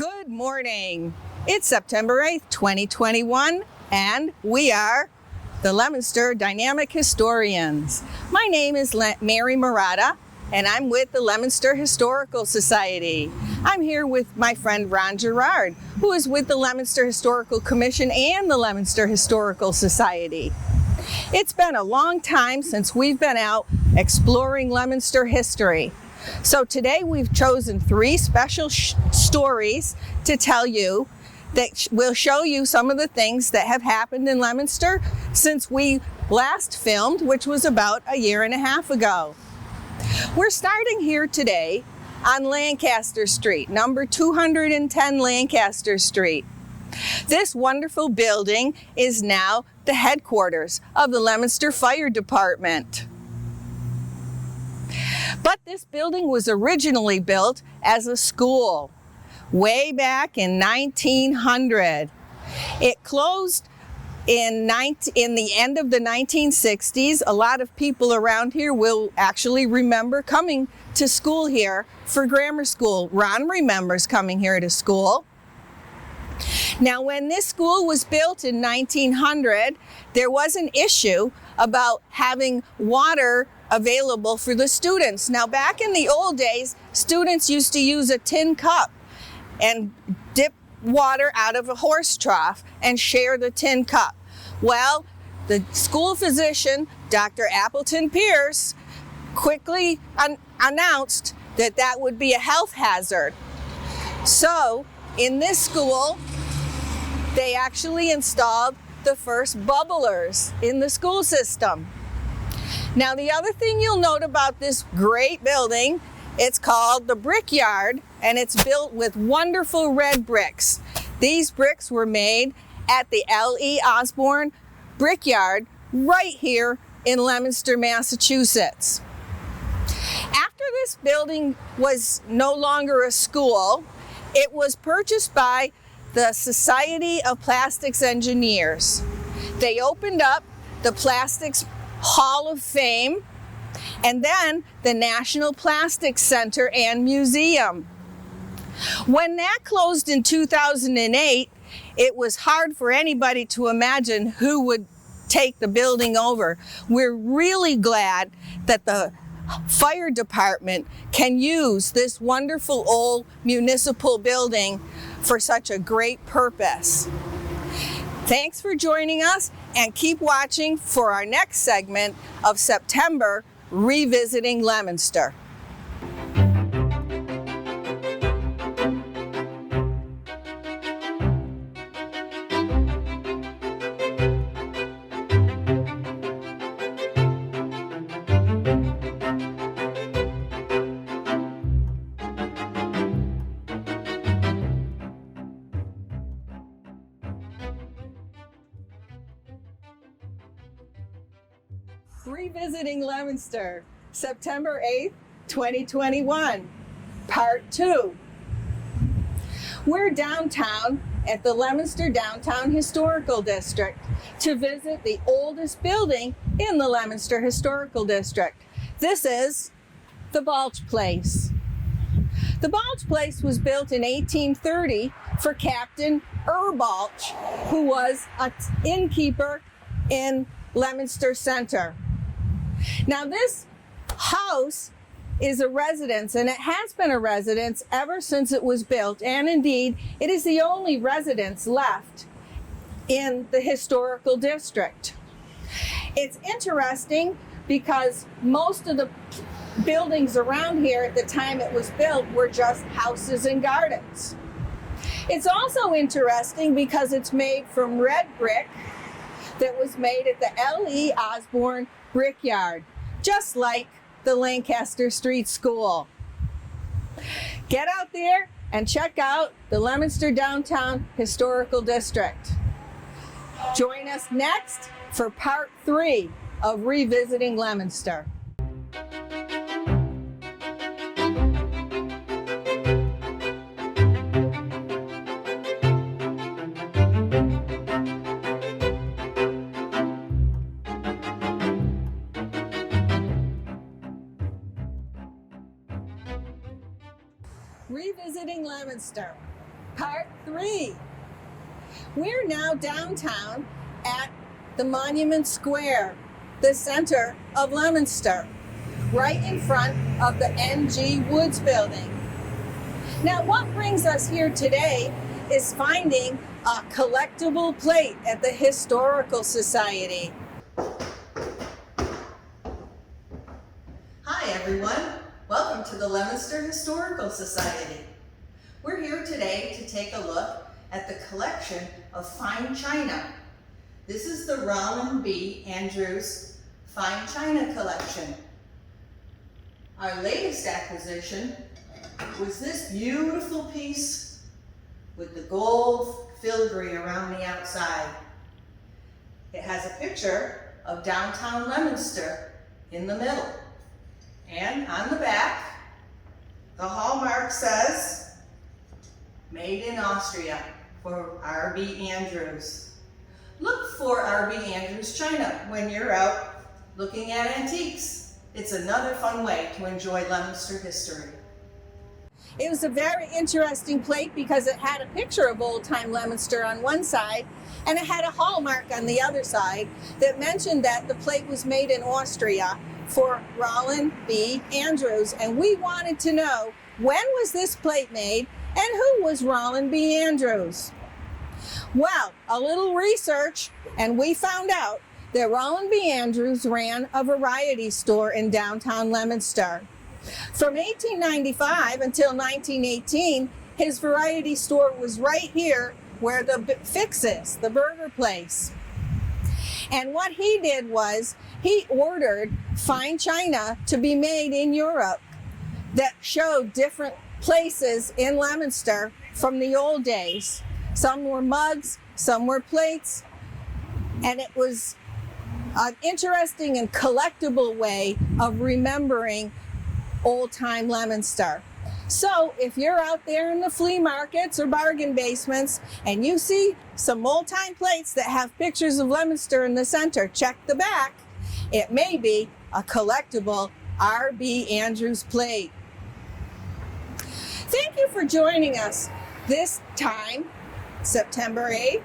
Good morning. It's September 8th, 2021, and we are the Leominster Dynamic Historians. My name is Mary Marotta, and I'm with the Leominster Historical Society. I'm here with my friend Ron Girouard, who is with the Leominster Historical Commission and the Leominster Historical Society. It's been a long time since we've been out exploring Leominster history. So today we've chosen three special stories to tell you that will show you some of the things that have happened in Leominster since we last filmed, which was about a year and a half ago. We're starting here today on Lancaster Street, number 210 Lancaster Street. This wonderful building is now the headquarters of the Leominster Fire Department. But this building was originally built as a school way back in 1900. It closed in the end of the 1960s. A lot of people around here will actually remember coming to school here for grammar school. Ron remembers coming here to school. Now, when this school was built in 1900, there was an issue about having water available for the students. Now, back in the old days, students used to use a tin cup and dip water out of a horse trough and share the tin cup. Well, the school physician, Dr. Appleton Pierce, quickly announced that that would be a health hazard. So, in this school, they actually installed the first bubblers in the school system. Now, the other thing you'll note about this great building, it's called the Brickyard, and it's built with wonderful red bricks. These bricks were made at the L.E. Osborne Brickyard right here in Leominster, Massachusetts. After this building was no longer a school, it was purchased by the Society of Plastics Engineers. They opened up the Plastics Hall of Fame and then the National Plastics Center and Museum. When that closed in 2008, it was hard for anybody to imagine who would take the building over. We're really glad that the fire department can use this wonderful old municipal building for such a great purpose. Thanks for joining us, and keep watching for our next segment of September Revisiting Leominster. Revisiting Leominster, September 8th, 2021, Part 2. We're downtown at the Leominster Downtown Historical District to visit the oldest building in the Leominster Historical District. This is the Balch Place. The Balch Place was built in 1830 for Captain Balch, who was an innkeeper in Leominster Center. Now, this house is a residence, and it has been a residence ever since it was built, and indeed, it is the only residence left in the historical district. It's interesting because most of the buildings around here at the time it was built were just houses and gardens. It's also interesting because it's made from red brick that was made at the L.E. Osborne Brickyard, just like the Lancaster Street School. Get out there and check out the Leominster Downtown Historical District. Join us next for Part 3 of Revisiting Leominster. Revisiting Leominster, Part 3. We're now downtown at the Monument Square, the center of Leominster, right in front of the N.G. Woods building. Now, what brings us here today is finding a collectible plate at the Historical Society. Hi everyone, welcome to the Leominster Historical Society. We're here today to take a look at the collection of fine china. This is the Rollin B. Andrews Fine China Collection. Our latest acquisition was this beautiful piece with the gold filigree around the outside. It has a picture of downtown Leominster in the middle. And on the back, the hallmark says, Made in Austria for R.B. Andrews. Look for R.B. Andrews China when you're out looking at antiques. It's another fun way to enjoy Leominster history. It was a very interesting plate because it had a picture of old-time Leominster on one side and it had a hallmark on the other side that mentioned that the plate was made in Austria for Rollin B. Andrews. And we wanted to know, when was this plate made and who was Rollin B. Andrews? Well, a little research and we found out that Rollin B. Andrews ran a variety store in downtown Leominster. From 1895 until 1918, his variety store was right here where the Fix is, the burger place. And what he did was he ordered fine china to be made in Europe that showed different places in Leominster from the old days. Some were mugs, some were plates, and it was an interesting and collectible way of remembering old-time Leominster. So if you're out there in the flea markets or bargain basements and you see some old-time plates that have pictures of Leominster in the center, check the back. It may be a collectible R.B. Andrews plate. Thank you for joining us this time, September 8th,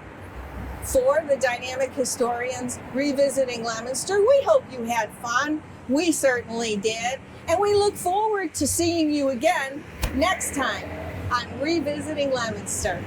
for the Dynamic Historians Revisiting Leominster. We hope you had fun. We certainly did. And we look forward to seeing you again next time on Revisiting Leominster.